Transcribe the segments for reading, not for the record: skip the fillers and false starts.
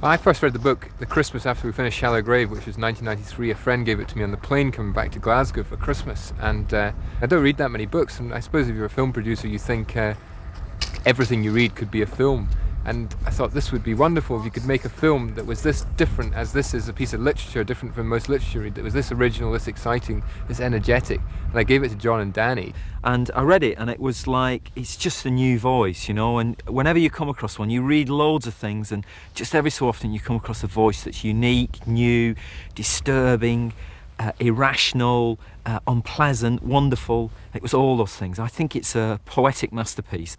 I first read the book the Christmas after we finished Shallow Grave, which was 1993. A friend gave it to me on the plane coming back to Glasgow for Christmas, and I don't read that many books, and I suppose if you're a film producer you think everything you read could be a film. And I thought this would be wonderful if you could make a film that was this different, as this is a piece of literature, different from most literature, that was this original, this exciting, this energetic. And I gave it to John and Danny. And I read it and it was like, it's just a new voice, you know, and whenever you come across one, you read loads of things and just every so often you come across a voice that's unique, new, disturbing, irrational, unpleasant, wonderful. It was all those things. I think it's a poetic masterpiece.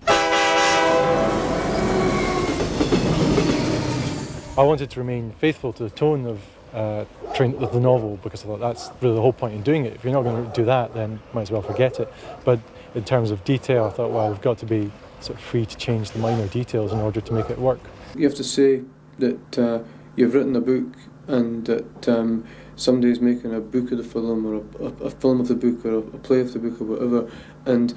I wanted to remain faithful to the tone of the novel, because I thought that's really the whole point in doing it. If you're not going to do that, then might as well forget it. But in terms of detail, I thought, well, we've got to be sort of free to change the minor details in order to make it work. You have to say that you've written a book and that somebody's making a book of the film, or a film of the book, or a play of the book, or whatever. And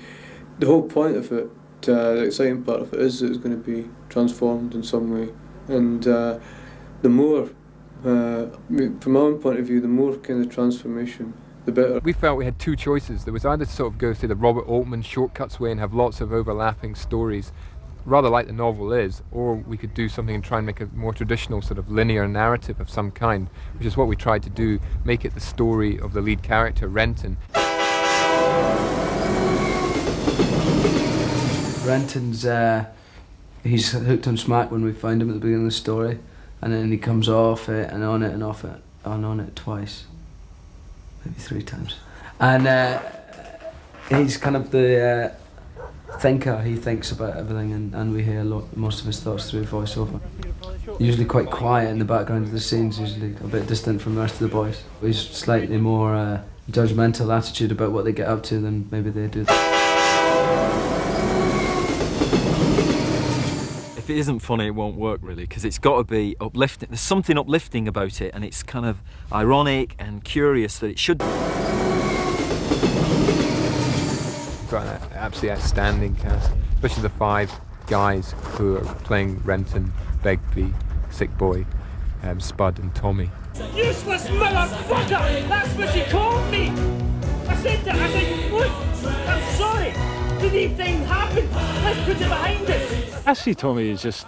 the whole point of it, the exciting part of it, is that it's going to be transformed in some way. And the more, from my own point of view, the more kind of transformation, the better. We felt we had two choices. There was either to sort of go through the Robert Altman shortcuts way and have lots of overlapping stories, rather like the novel is, or we could do something and try and make a more traditional sort of linear narrative of some kind, which is what we tried to do, make it the story of the lead character, Renton. Renton's he's hooked on smack when we find him at the beginning of the story, and then he comes off it and on it and off it and on it twice, maybe 3 times. And he's kind of the thinker. He thinks about everything, and we hear most of his thoughts through voiceover. Usually quite quiet in the background of the scenes, usually a bit distant from the rest of the boys. He's slightly more judgmental attitude about what they get up to than maybe they do. If it isn't funny, it won't work really, because it's got to be uplifting. There's something uplifting about it, and it's kind of ironic and curious that it should. We've got an absolutely outstanding cast, especially the 5 guys who are playing Renton, Begbie, Sick Boy, Spud and Tommy. Useless motherfucker! That's what she called me! I said, look, I'm sorry. The thing happened. Let's put it behind us. I see Tommy as just,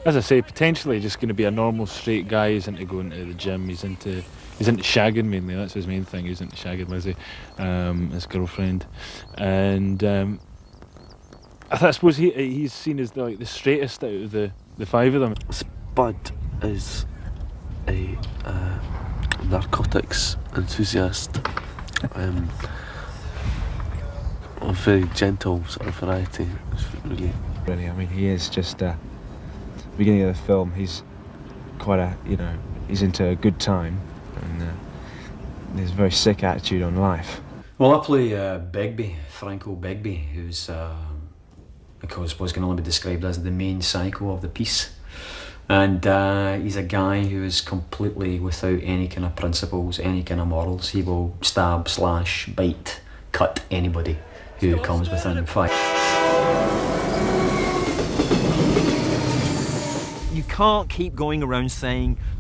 as I say, potentially just going to be a normal straight guy. He's into going to the gym. He's into shagging mainly. That's his main thing. He's into shagging Lizzie, his girlfriend, and I suppose he's seen as the straightest out of the 5 of them. Spud is a narcotics enthusiast. A very gentle sort of variety, really. I mean, he is just beginning of the film. He's quite he's into a good time, and there's a very sick attitude on life. Well, I play Begbie, Franco Begbie, who's I suppose can only be described as the main psycho of the piece. And he's a guy who is completely without any kind of principles, any kind of morals. He will stab, slash, bite, cut anybody who comes within 5. You can't keep going around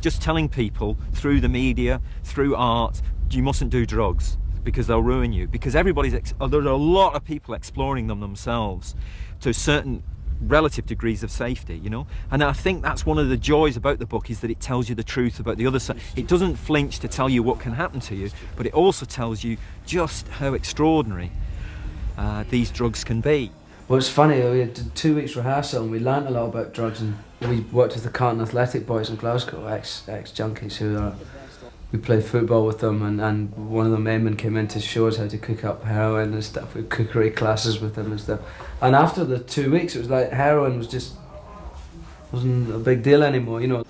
just telling people through the media, through art, you mustn't do drugs because they'll ruin you. Because there are a lot of people exploring them themselves to certain relative degrees of safety, you know. And I think that's one of the joys about the book, is that it tells you the truth about the other side. It doesn't flinch to tell you what can happen to you, but it also tells you just how extraordinary these drugs can be. Well, it's funny, we had 2 weeks rehearsal and we learnt a lot about drugs, and we worked with the Carlton Athletic boys in Glasgow, ex-junkies who we played football with them, and one of the men came in to show us how to cook up heroin and stuff. We had cookery classes with them and stuff. And after the 2 weeks, it was like heroin wasn't a big deal anymore, you know.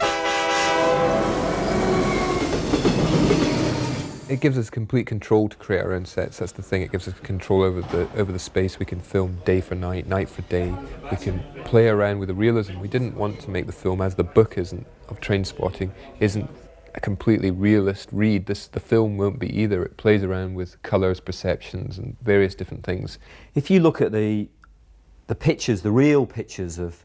It gives us complete control to create our own sets. That's the thing. It gives us control over the space. We can film day for night, night for day. We can play around with the realism. We didn't want to make the film, as the book isn't, of Trainspotting, isn't a completely realist read. The film won't be either. It plays around with colours, perceptions, and various different things. If you look at the pictures, the real pictures of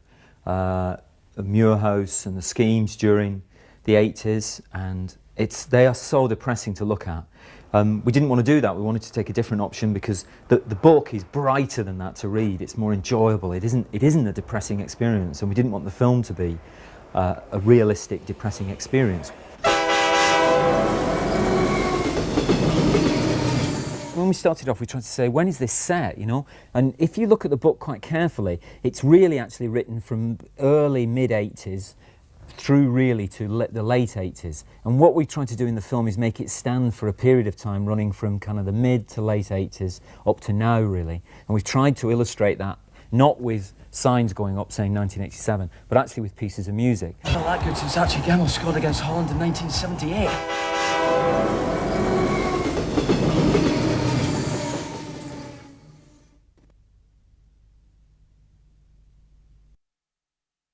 Muirhouse and the schemes during the 80s, and they are so depressing to look at. We didn't want to do that. We wanted to take a different option because the book is brighter than that to read. It's more enjoyable. It isn't a depressing experience, and we didn't want the film to be a realistic, depressing experience. When we started off, we tried to say, when is this set, you know? And if you look at the book quite carefully, it's really actually written from early, mid-80s through really to the late 80s. And what we tried to do in the film is make it stand for a period of time running from kind of the mid to late 80s up to now, really. And we've tried to illustrate that, not with signs going up saying 1987, but actually with pieces of music. Not that good since Archie Gemmill scored against Holland in 1978.